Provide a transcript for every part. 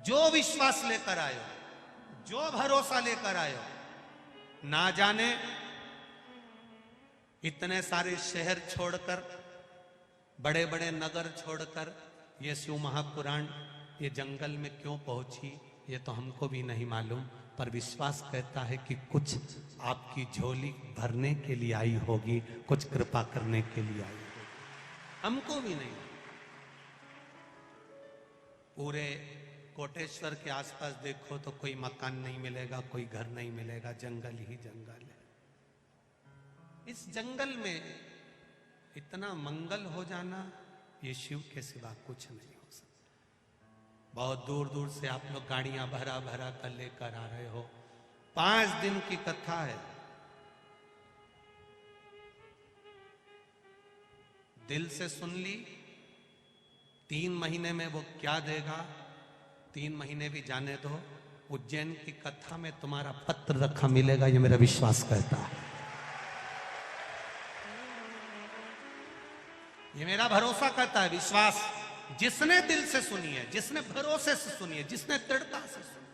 जो विश्वास लेकर आयो, जो भरोसा लेकर आयो, ना जाने इतने सारे शहर छोड़कर, बड़े बड़े नगर छोड़कर ये शिव महापुराण ये जंगल में क्यों पहुंची, ये तो हमको भी नहीं मालूम। पर विश्वास कहता है कि कुछ आपकी झोली भरने के लिए आई होगी, कुछ कृपा करने के लिए आई होगी, हमको भी नहीं। पूरे कोटेश्वर के आसपास देखो तो कोई मकान नहीं मिलेगा, कोई घर नहीं मिलेगा, जंगल ही जंगल है। इस जंगल में इतना मंगल हो जाना, ये शिव के सिवा कुछ नहीं हो सकता। बहुत दूर दूर से आप लोग गाड़ियां भरा भरा कर लेकर आ रहे हो। 5 दिन की कथा है। दिल से सुन ली, 3 महीने में वो क्या देगा, 3 महीने भी जाने दो। उज्जैन की कथा में तुम्हारा पत्र रखा मिलेगा, ये मेरा विश्वास कहता है, ये मेरा भरोसा करता है। विश्वास जिसने दिल से सुनी है, जिसने भरोसे से सुनी है, जिसने दृढ़ता से सुनी,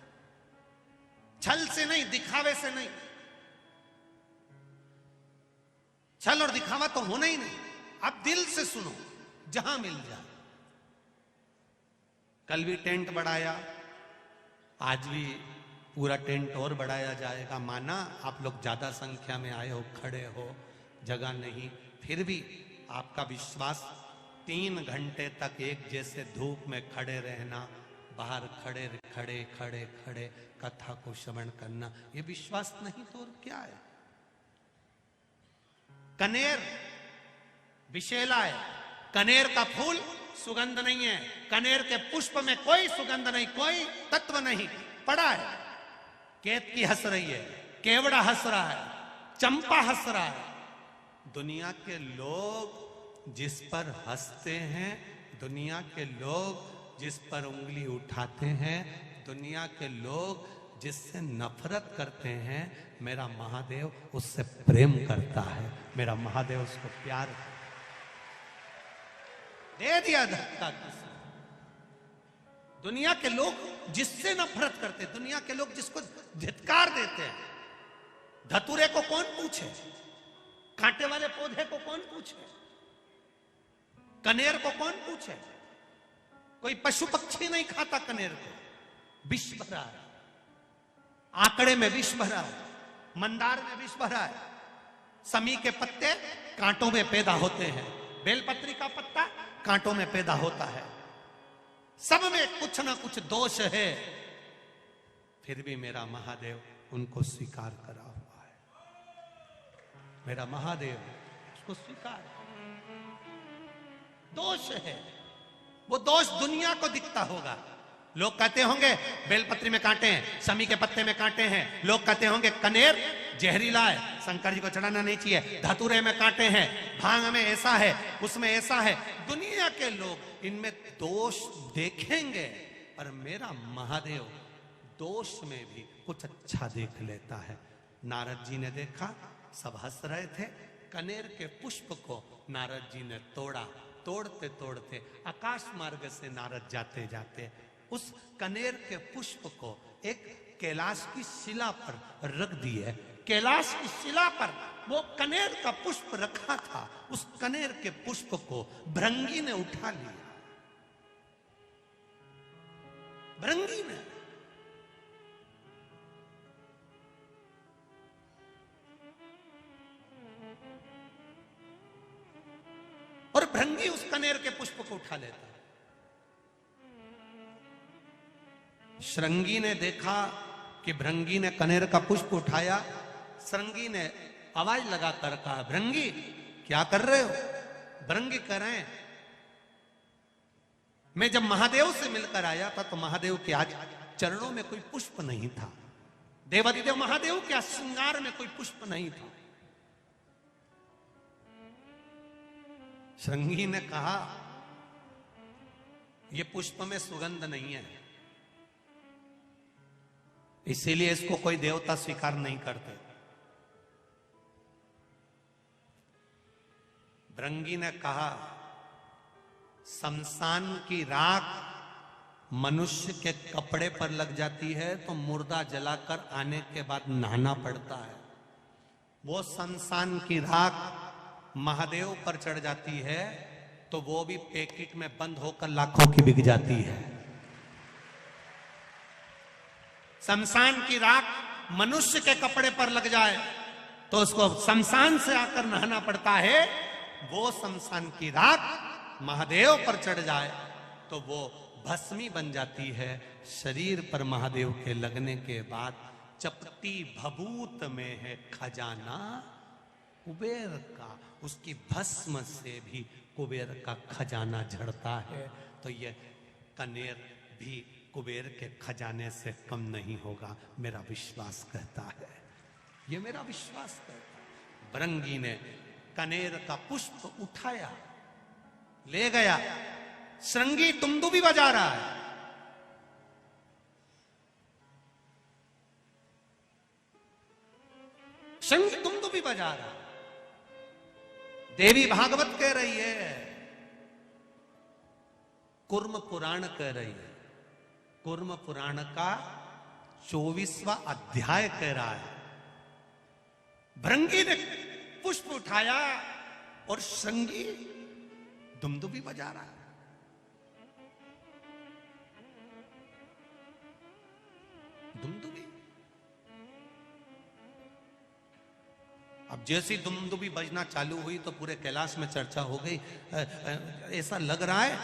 छल से नहीं, दिखावे से नहीं। छल और दिखावा तो होना ही नहीं। आप दिल से सुनो, जहां मिल जाए। कल भी टेंट बढ़ाया, आज भी पूरा टेंट और बढ़ाया जाएगा। माना आप लोग ज्यादा संख्या में आए हो, खड़े हो, जगह नहीं, फिर भी आपका विश्वास 3 घंटे तक एक जैसे धूप में खड़े रहना, बाहर खड़े खड़े खड़े खड़े कथा को श्रवण करना, ये विश्वास नहीं तो और क्या है। कनेर विशेला है, कनेर का फूल सुगंध नहीं है, कनेर के पुष्प में कोई सुगंध नहीं, कोई तत्व नहीं पड़ा है। केतकी हंस रही है, केवड़ा हंस रहा है, चंपा हंस रहा है। दुनिया के लोग जिस पर हंसते हैं, दुनिया के लोग जिस पर उंगली उठाते हैं, दुनिया के लोग जिससे नफरत करते हैं, मेरा महादेव उससे प्रेम करता है, मेरा महादेव उसको प्यार दे दिया धक्का। दुनिया के लोग जिससे नफरत करते, दुनिया के लोग जिसको धिक्कार देते हैं, धतूरे को कौन पूछे, कांटे वाले पौधे को कौन पूछे, कनेर को कौन पूछे। कोई पशु पक्षी नहीं खाता कनेर को, विष भरा है, आंकड़े में विष भरा है, मंदार में विष भरा है। समी के पत्ते कांटों में पैदा होते हैं, बेलपत्री का पत्ता कांटों में पैदा होता है, सब में कुछ ना कुछ दोष है। फिर भी मेरा महादेव उनको स्वीकार करा हुआ है, मेरा महादेव उसको स्वीकार। दोष है, वो दोष दुनिया को दिखता होगा। लोग कहते होंगे बेलपत्री में कांटे हैं, समी के पत्ते में कांटे हैं। लोग कहते होंगे कनेर जहरीला है, शंकर जी को चढ़ाना नहीं चाहिए। धतूरे में कांटे हैं, भांग में ऐसा है, उसमें ऐसा है। दुनिया के लोग इनमें दोष देखेंगे, पर मेरा महादेव दोष में भी कुछ अच्छा देख लेता है। नारद जी ने देखा, सब हंस रहे थे। कनेर के पुष्प को नारद जी ने तोड़ा। तोड़ते तोड़ते आकाश मार्ग से नारद जाते जाते उस कनेर के पुष्प को एक कैलाश की शिला पर रख दिए। कैलाश की शिला पर वो कनेर का पुष्प रखा था, उस कनेर के पुष्प को भृंगी ने उठा लिया। भृंगी ने और भृंगी उस कनेर के पुष्प को उठा लेता। श्रृंगी ने देखा कि भृंगी ने कनेर का पुष्प उठाया। श्रृंगी ने आवाज लगाकर कहा, भृंगी क्या कर रहे हो? भृंगी कह रहे हैं, मैं जब महादेव से मिलकर आया था तो महादेव के आज चरणों में कोई पुष्प नहीं था। देवादिदेव महादेव के श्रृंगार में कोई पुष्प नहीं था। श्रृंगी ने कहा, यह पुष्प में सुगंध नहीं है, इसीलिए इसको कोई देवता स्वीकार नहीं करते। भृंगी ने कहा, शमशान की राख मनुष्य के कपड़े पर लग जाती है तो मुर्दा जलाकर आने के बाद नहाना पड़ता है। वो शमशान की राख महादेव पर चढ़ जाती है तो वो भी पैकेट में बंद होकर लाखों की बिक जाती है। शमशान की राख मनुष्य के कपड़े पर लग जाए तो उसको शमशान से आकर नहाना पड़ता है। वो शमशान की राख महादेव पर चढ़ जाए तो वो भस्मी बन जाती है। शरीर पर महादेव के लगने के बाद चपटी भभूत में है खजाना कुबेर का, उसकी भस्म से भी कुबेर का खजाना झड़ता है। तो ये कनेर भी कुबेर के खजाने से कम नहीं होगा, मेरा विश्वास कहता है, ये मेरा विश्वास कहता है। भृंगी ने कनेर का पुष्प उठाया, ले गया, श्रृंगी तुमदुबी बजा रहा है। श्रृंगी तुमदुबी बजा रहा है। देवी भागवत कह रही है, कुर्म पुराण कह रही है, कुर्म पुराण का 24वां अध्याय कह रहा है। भृंगी ने पुष्प उठाया और श्रृंगी दुमदुबी बजा रहा है। दुमदुबी। अब जैसी दुमदुबी बजना चालू हुई तो पूरे कैलाश में चर्चा हो गई। ऐसा लग रहा है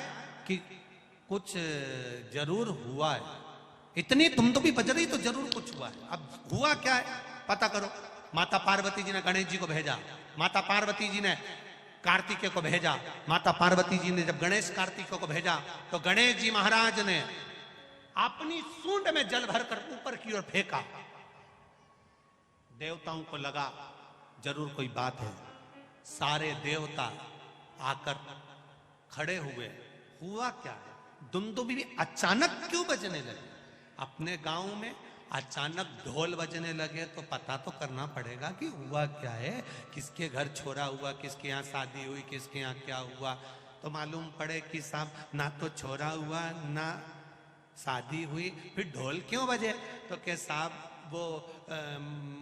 कि कुछ जरूर हुआ है। इतनी दुमदुबी बज रही तो जरूर कुछ हुआ है। अब हुआ क्या है पता करो। माता पार्वती जी ने गणेश जी को भेजा, माता पार्वती जी ने कार्तिकेय को भेजा। माता पार्वती जी ने जब गणेश कार्तिकेय को भेजा तो गणेश जी महाराज ने अपनी सूंड में जल भरकर ऊपर की ओर फेंका। देवताओं को लगा जरूर कोई बात है। सारे देवता आकर खड़े हुए। हुआ क्या है? दुमदुबी भी अचानक क्यों बजने लगे? अपने गांव में अचानक ढोल बजने लगे तो पता तो करना पड़ेगा कि हुआ क्या है, किसके घर छोरा हुआ, किसके यहाँ शादी हुई, किसके यहाँ क्या हुआ। तो मालूम पड़े कि साहब ना तो छोरा हुआ ना शादी हुई, फिर ढोल क्यों बजे? तो के साहब वो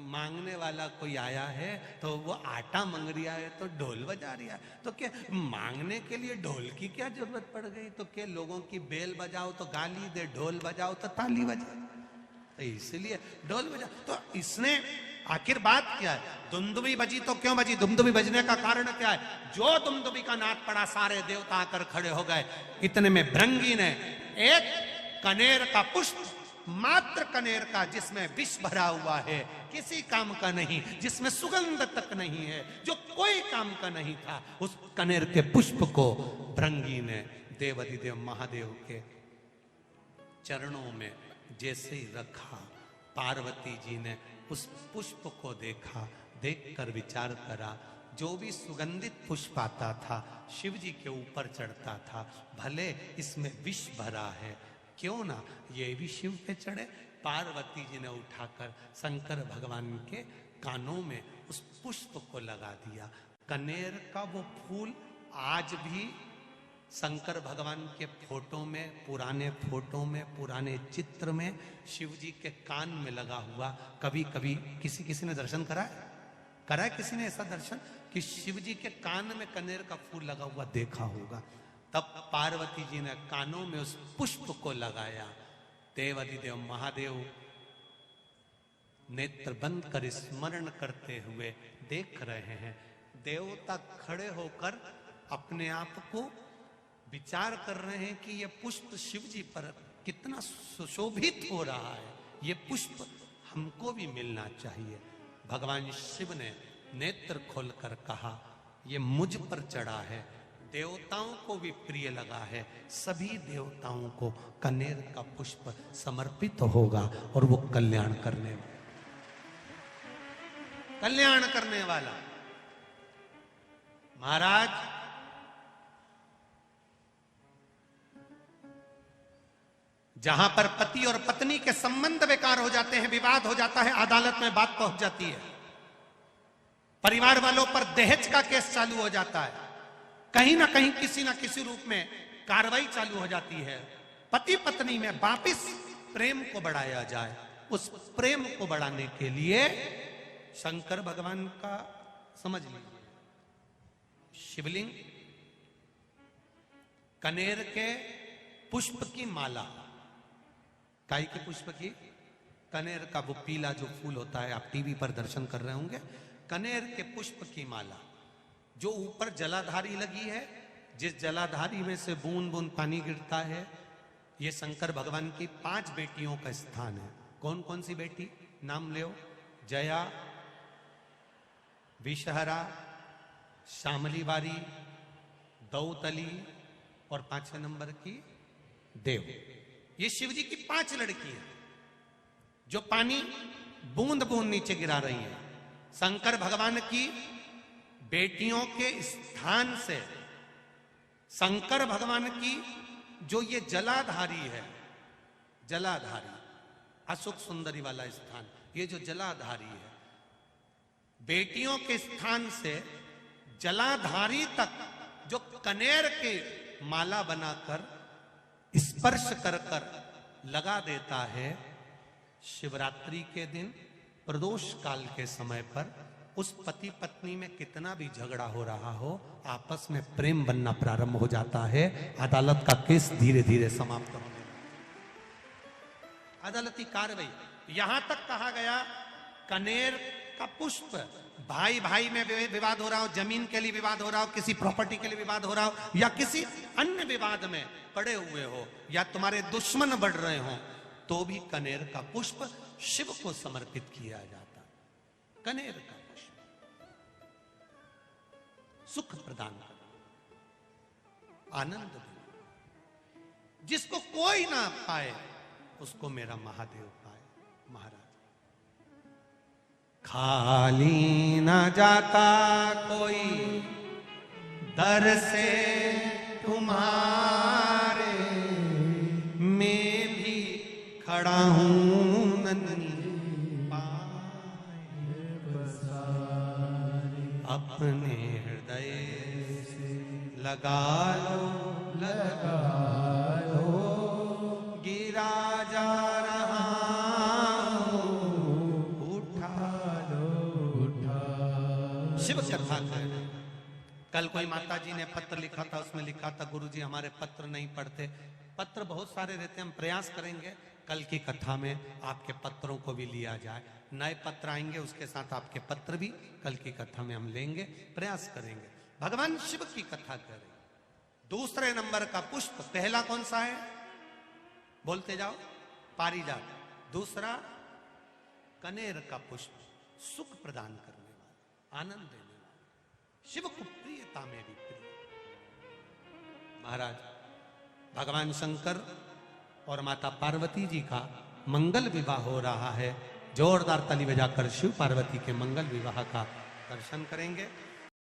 मांगने वाला कोई आया है तो वो आटा मांग रिया है तो ढोल बजा रिया है। तो क्या मांगने के लिए ढोल की क्या जरूरत पड़ गई? तो क्या लोगों की बेल बजाओ तो गाली दे, ढोल बजाओ तो ताली बजाए, तो इसलिए ढोल बजा। तो इसने आखिर बात क्या है? दुमदुबी बजी तो क्यों बजी? दुमदुबी बजने का कारण क्या है? जो दुमदुबी का नाद पड़ा सारे देवता आकर खड़े हो गए। इतने में भृंगी ने एक कनेर का पुष्प, मात्र कनेर का, जिसमें विष भरा हुआ है, किसी काम का नहीं, जिसमें सुगंध तक नहीं है, जो कोई काम का नहीं था, उस कनेर के पुष्प को भृंगी ने देवाधिदेव महादेव के चरणों में जैसे ही रखा, पार्वती जी ने उस पुष्प को देखा, देखकर विचार करा, जो भी सुगंधित पुष्प आता था शिव जी के ऊपर चढ़ता था, भले इसमें विष भरा है, क्यों ना ये भी शिव पे चढ़े। पार्वती जी ने उठाकर शंकर भगवान के कानों में उस पुष्प को लगा दिया। कनेर का वो फूल आज भी शंकर भगवान के फोटो में, पुराने फोटो में, पुराने चित्र में शिव जी के कान में लगा हुआ। कभी कभी किसी ने दर्शन करा है किसी ने ऐसा दर्शन कि शिव जी के कान में कनेर का फूल लगा हुआ देखा होगा। तब पार्वती जी ने कानों में उस पुष्प को लगाया। देवाधिदेव महादेव नेत्र बंद कर स्मरण करते हुए देख रहे हैं। देवता खड़े होकर अपने आप को विचार कर रहे हैं कि यह पुष्प शिव जी पर कितना सुशोभित हो रहा है, ये पुष्प हमको भी मिलना चाहिए। भगवान शिव ने नेत्र खोलकर कहा, ये मुझ पर चढ़ा है, देवताओं को भी प्रिय लगा है, सभी देवताओं को कनेर का पुष्प समर्पित होगा और वो कल्याण करने वाला। महाराज जहां पर पति और पत्नी के संबंध बेकार हो जाते हैं, विवाद हो जाता है, अदालत में बात पहुंच जाती है, परिवार वालों पर दहेज का केस चालू हो जाता है, कहीं ना कहीं किसी ना किसी रूप में कार्रवाई चालू हो जाती है, पति पत्नी में वापिस प्रेम को बढ़ाया जाए, उस प्रेम को बढ़ाने के लिए शंकर भगवान का समझ लीजिए शिवलिंग, कनेर के पुष्प की माला, काय के पुष्प की, कनेर का वो पीला जो फूल होता है, आप टीवी पर दर्शन कर रहे होंगे, कनेर के पुष्प की माला जो ऊपर जलाधारी लगी है, जिस जलाधारी में से बूंद बूंद पानी गिरता है, ये शंकर भगवान की 5 बेटियों का स्थान है। कौन कौन सी बेटी नाम ले? जया, विषहरा, श्यामली बारी, दौतली और 5वें नंबर की देव। ये शिव जी की 5 लड़की है जो पानी बूंद बूंद नीचे गिरा रही है। शंकर भगवान की बेटियों के स्थान से शंकर भगवान की जो ये जलाधारी है, जलाधारी अशोक सुंदरी वाला स्थान, ये जो जलाधारी है, बेटियों के स्थान से जलाधारी तक जो कनेर के माला बनाकर स्पर्श कर कर लगा देता है, शिवरात्रि के दिन प्रदोष काल के समय पर उस पति पत्नी में कितना भी झगड़ा हो रहा हो, आपस में प्रेम बनना प्रारंभ हो जाता है। अदालत का केस धीरे धीरे समाप्त होने लगता है। अदालती कार्रवाई, यहां तक कहा गया कनेर का पुष्प, भाई भाई में विवाद हो रहा हो, जमीन के लिए विवाद हो रहा हो, किसी प्रॉपर्टी के लिए विवाद हो रहा हो, या किसी अन्य विवाद में पड़े हुए हो, या तुम्हारे दुश्मन बढ़ रहे हो, तो भी कनेर का पुष्प शिव को समर्पित किया जाता। कनेर का पुष्प सुख प्रदान करना, आनंद देना, जिसको कोई ना पाए उसको मेरा महादेव पाए। महाराज, खाली ना जाता कोई दर से तुम्हारे, मैं भी खड़ा हूं नन्ही पाए बसारे, अपने हृदय से लगा लो, लगा लो, गिरा जा रहा शिव कथा है। कल कोई माता जी ने पत्र लिखा था, उसमें लिखा था गुरुजी हमारे पत्र नहीं पढ़ते। पत्र बहुत सारे रहते हैं, हम प्रयास करेंगे कल की कथा में आपके पत्रों को भी लिया जाए। नए पत्र आएंगे, उसके साथ आपके पत्र भी कल की कथा में हम लेंगे, प्रयास करेंगे। भगवान शिव की कथा करें। दूसरे नंबर का पुष्प पहला कौन सा है? बोलते जाओ। पारिजात। दूसरा कनेर का पुष्प, सुख प्रदान करने वाला, आनंद देने वाला, शिव को प्रियता में भी प्रिय। महाराज, भगवान शंकर और माता पार्वती जी का मंगल विवाह हो रहा है। जोरदार ताली बजाकर शिव पार्वती के मंगल विवाह का दर्शन करेंगे।